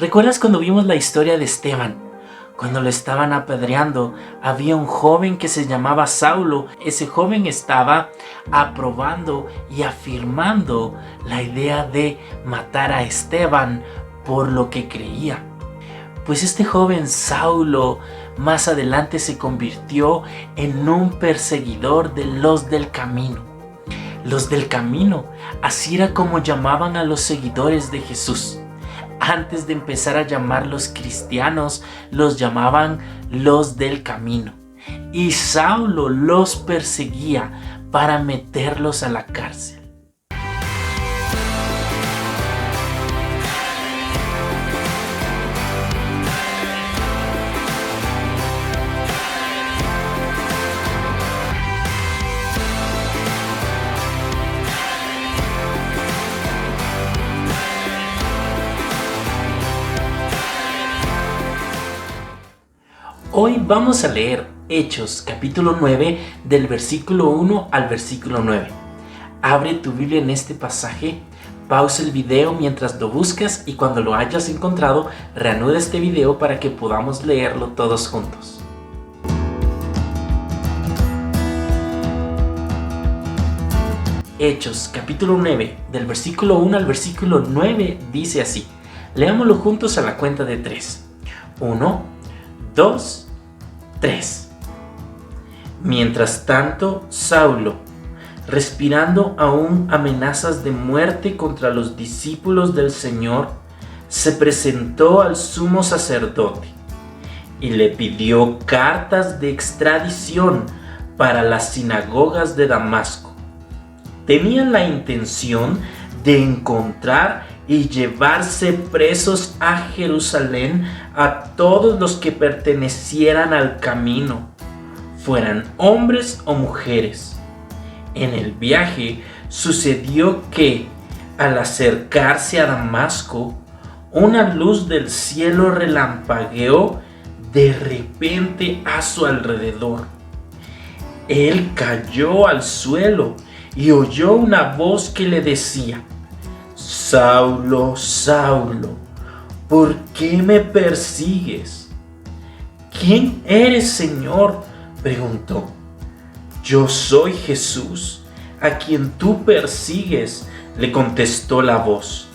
¿Recuerdas cuando vimos la historia de Esteban? Cuando lo estaban apedreando, había un joven que se llamaba Saulo. Ese joven estaba aprobando y afirmando la idea de matar a Esteban por lo que creía. Pues este joven Saulo más adelante se convirtió en un perseguidor de los del camino. Los del camino, así era como llamaban a los seguidores de Jesús. Antes de empezar a llamarlos cristianos, los llamaban los del camino. Y Saulo los perseguía para meterlos a la cárcel. Hoy vamos a leer Hechos capítulo 9 del versículo 1 al versículo 9. Abre tu Biblia en este pasaje, pausa el video mientras lo buscas y cuando lo hayas encontrado, reanuda este video para que podamos leerlo todos juntos. Hechos capítulo 9 del versículo 1 al versículo 9 dice así. Leámoslo juntos a la cuenta de 3. 1, 2, 3. Mientras tanto, Saulo, respirando aún amenazas de muerte contra los discípulos del Señor, se presentó al sumo sacerdote y le pidió cartas de extradición para las sinagogas de Damasco. Tenían la intención de encontrar y llevarse presos a Jerusalén a todos los que pertenecieran al camino, fueran hombres o mujeres. En el viaje sucedió que, al acercarse a Damasco, una luz del cielo relampagueó de repente a su alrededor. Él cayó al suelo y oyó una voz que le decía: Saulo, Saulo, ¿por qué me persigues? ¿Quién eres, Señor?, preguntó. Yo soy Jesús, a quien tú persigues, le contestó la voz.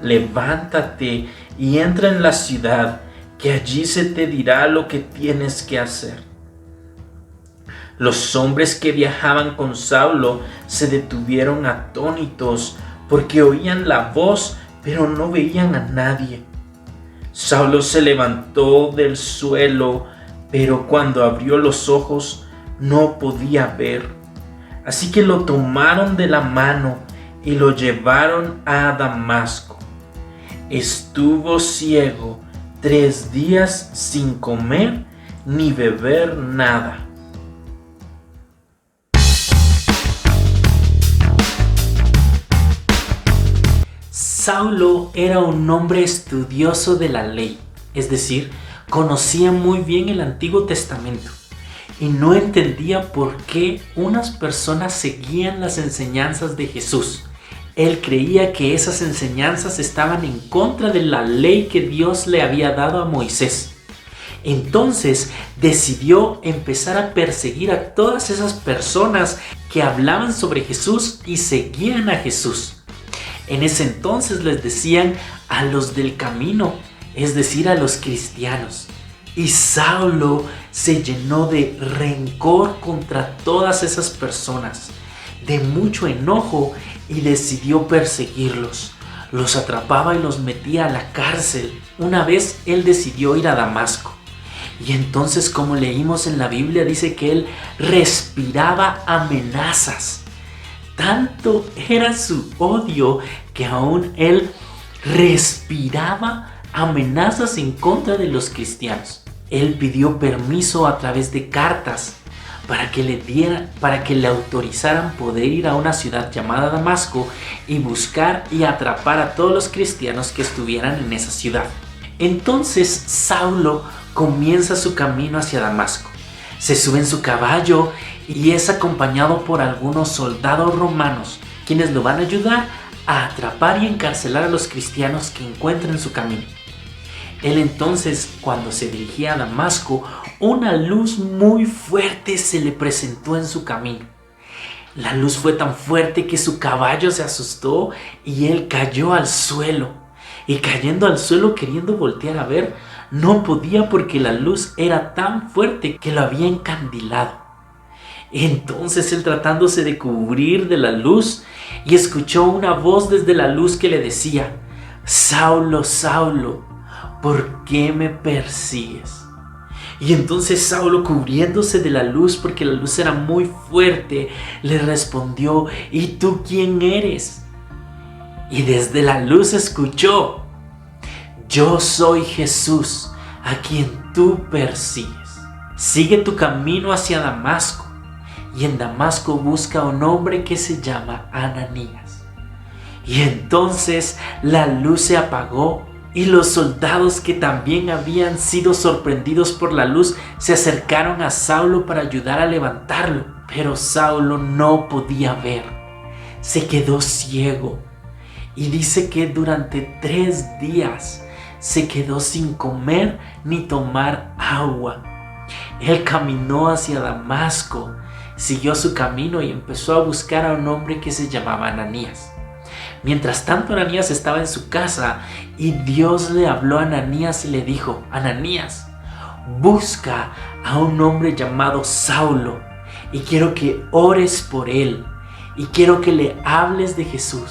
Levántate y entra en la ciudad, que allí se te dirá lo que tienes que hacer. Los hombres que viajaban con Saulo se detuvieron atónitos, porque oían la voz, pero no veían a nadie. Saulo se levantó del suelo, pero cuando abrió los ojos no podía ver. Así que lo tomaron de la mano y lo llevaron a Damasco. Estuvo ciego 3 días sin comer ni beber nada. Saulo era un hombre estudioso de la ley, es decir, conocía muy bien el Antiguo Testamento y no entendía por qué unas personas seguían las enseñanzas de Jesús. Él creía que esas enseñanzas estaban en contra de la ley que Dios le había dado a Moisés. Entonces decidió empezar a perseguir a todas esas personas que hablaban sobre Jesús y seguían a Jesús. En ese entonces les decían a los del camino, es decir, a los cristianos. Y Saulo se llenó de rencor contra todas esas personas, de mucho enojo, y decidió perseguirlos. Los atrapaba y los metía a la cárcel. Una vez él decidió ir a Damasco. Y entonces, como leímos en la Biblia, dice que él respiraba amenazas. Tanto era su odio que aún él respiraba amenazas en contra de los cristianos. Él pidió permiso a través de cartas para que le autorizaran poder ir a una ciudad llamada Damasco y buscar y atrapar a todos los cristianos que estuvieran en esa ciudad. Entonces Saulo comienza su camino hacia Damasco. Se sube en su caballo y es acompañado por algunos soldados romanos, quienes lo van a ayudar a atrapar y encarcelar a los cristianos que encuentren en su camino. Él entonces, cuando se dirigía a Damasco, una luz muy fuerte se le presentó en su camino. La luz fue tan fuerte que su caballo se asustó y él cayó al suelo. Y cayendo al suelo queriendo voltear a ver, no podía porque la luz era tan fuerte que lo había encandilado. Entonces él, tratándose de cubrir de la luz, y escuchó una voz desde la luz que le decía: Saulo, Saulo, ¿por qué me persigues? Y entonces Saulo, cubriéndose de la luz porque la luz era muy fuerte, le respondió: ¿y tú quién eres? Y desde la luz escuchó: yo soy Jesús, a quien tú persigues. Sigue tu camino hacia Damasco, y en Damasco busca a un hombre que se llama Ananías. Y entonces la luz se apagó, y los soldados, que también habían sido sorprendidos por la luz, se acercaron a Saulo para ayudar a levantarlo. Pero Saulo no podía ver, se quedó ciego, y dice que durante 3 días se quedó sin comer ni tomar agua. Él caminó hacia Damasco, siguió su camino y empezó a buscar a un hombre que se llamaba Ananías. Mientras tanto, Ananías estaba en su casa, y Dios le habló a Ananías y le dijo: Ananías, busca a un hombre llamado Saulo, y quiero que ores por él, y quiero que le hables de Jesús.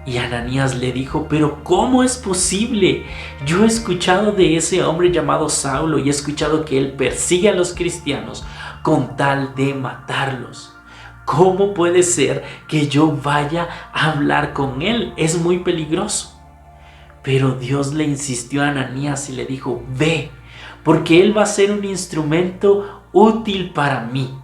Y Ananías le dijo: pero ¿cómo es posible? Yo he escuchado de ese hombre llamado Saulo, y he escuchado que él persigue a los cristianos con tal de matarlos. ¿Cómo puede ser que yo vaya a hablar con él? Es muy peligroso. Pero Dios le insistió a Ananías y le dijo: ve, porque él va a ser un instrumento útil para mí.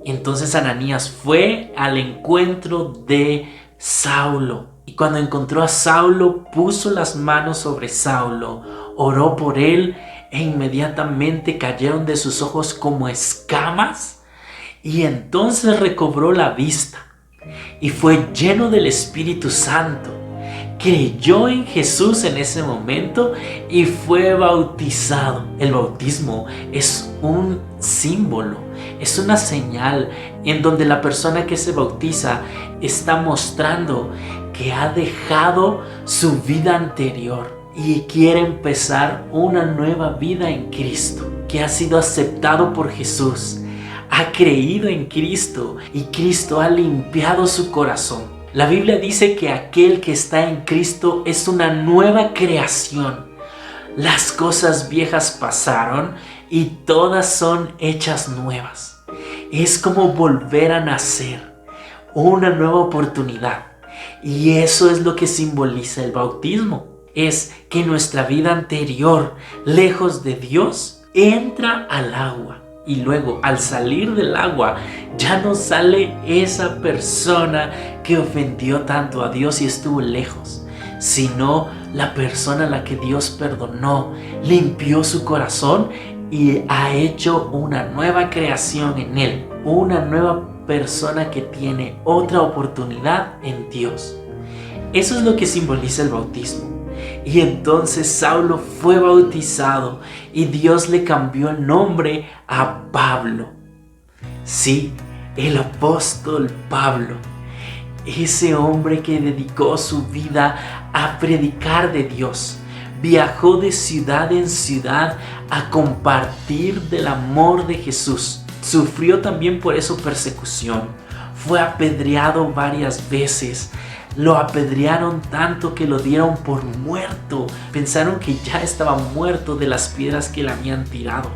Entonces Ananías fue al encuentro de Saulo, y cuando encontró a Saulo, puso las manos sobre Saulo, oró por él, e inmediatamente cayeron de sus ojos como escamas, y entonces recobró la vista y fue lleno del Espíritu Santo. Creyó en Jesús en ese momento y fue bautizado. El bautismo es un símbolo, es una señal en donde la persona que se bautiza está mostrando que ha dejado su vida anterior y quiere empezar una nueva vida en Cristo, que ha sido aceptado por Jesús, ha creído en Cristo y Cristo ha limpiado su corazón. La Biblia dice que aquel que está en Cristo es una nueva creación. Las cosas viejas pasaron y todas son hechas nuevas. Es como volver a nacer, una nueva oportunidad. Y eso es lo que simboliza el bautismo. Es que nuestra vida anterior, lejos de Dios, entra al agua. Y luego, al salir del agua, ya no sale esa persona que ofendió tanto a Dios y estuvo lejos, sino la persona a la que Dios perdonó, limpió su corazón y ha hecho una nueva creación en él, una nueva persona que tiene otra oportunidad en Dios. Eso es lo que simboliza el bautismo. Y entonces Saulo fue bautizado y Dios le cambió el nombre a Pablo. Sí, el apóstol Pablo, ese hombre que dedicó su vida a predicar de Dios, viajó de ciudad en ciudad a compartir del amor de Jesús. Sufrió también por eso persecución, fue apedreado varias veces. Lo apedrearon tanto que lo dieron por muerto. Pensaron que ya estaba muerto de las piedras que le habían tirado.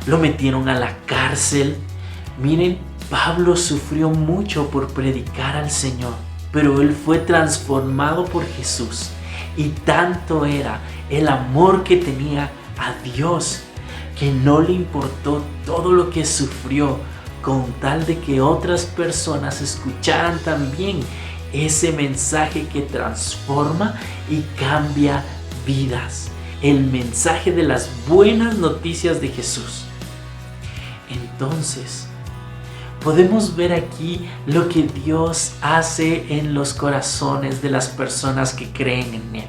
Lo metieron a la cárcel. Miren, Pablo sufrió mucho por predicar al Señor, pero él fue transformado por Jesús. Y tanto era el amor que tenía a Dios, que no le importó todo lo que sufrió, con tal de que otras personas escucharan también ese mensaje que transforma y cambia vidas. El mensaje de las buenas noticias de Jesús. Entonces, podemos ver aquí lo que Dios hace en los corazones de las personas que creen en Él.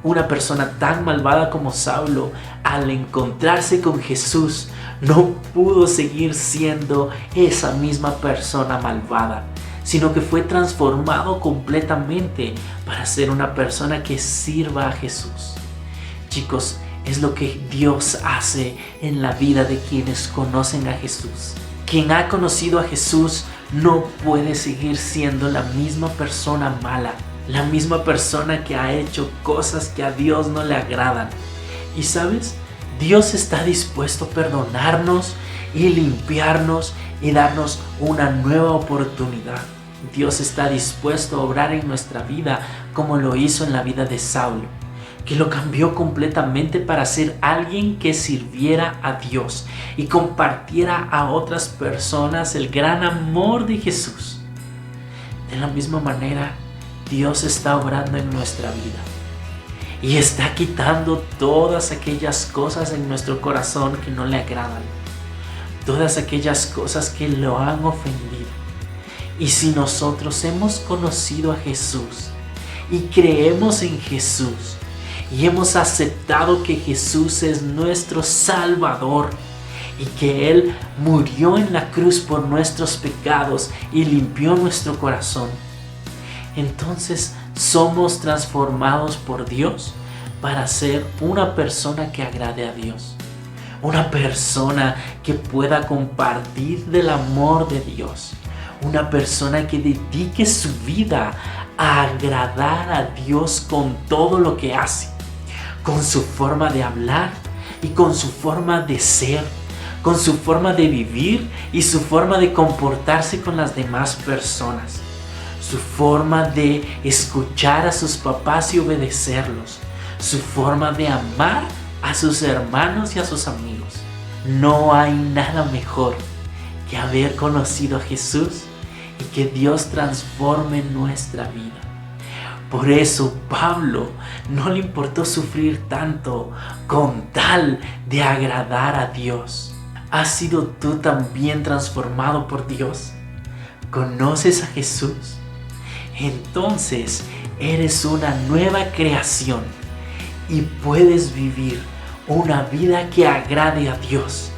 Una persona tan malvada como Saulo, al encontrarse con Jesús, no pudo seguir siendo esa misma persona malvada, sino que fue transformado completamente para ser una persona que sirva a Jesús. Chicos, es lo que Dios hace en la vida de quienes conocen a Jesús. Quien ha conocido a Jesús no puede seguir siendo la misma persona mala, la misma persona que ha hecho cosas que a Dios no le agradan. Y ¿sabes? Dios está dispuesto a perdonarnos y limpiarnos y darnos una nueva oportunidad. Dios está dispuesto a obrar en nuestra vida como lo hizo en la vida de Saulo, que lo cambió completamente para ser alguien que sirviera a Dios y compartiera a otras personas el gran amor de Jesús. De la misma manera, Dios está obrando en nuestra vida y está quitando todas aquellas cosas en nuestro corazón que no le agradan, todas aquellas cosas que lo han ofendido. Y si nosotros hemos conocido a Jesús y creemos en Jesús y hemos aceptado que Jesús es nuestro Salvador y que Él murió en la cruz por nuestros pecados y limpió nuestro corazón, entonces somos transformados por Dios para ser una persona que agrade a Dios, una persona que pueda compartir del amor de Dios, una persona que dedique su vida a agradar a Dios con todo lo que hace, con su forma de hablar y con su forma de ser, con su forma de vivir y su forma de comportarse con las demás personas, su forma de escuchar a sus papás y obedecerlos, su forma de amar a sus hermanos y a sus amigos. No hay nada mejor que haber conocido a Jesús y que Dios transforme nuestra vida. Por eso Pablo no le importó sufrir tanto con tal de agradar a Dios. ¿Has sido tú también transformado por Dios? ¿Conoces a Jesús? Entonces eres una nueva creación y puedes vivir una vida que agrade a Dios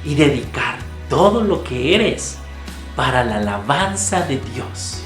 y dedicar todo lo que eres para la alabanza de Dios.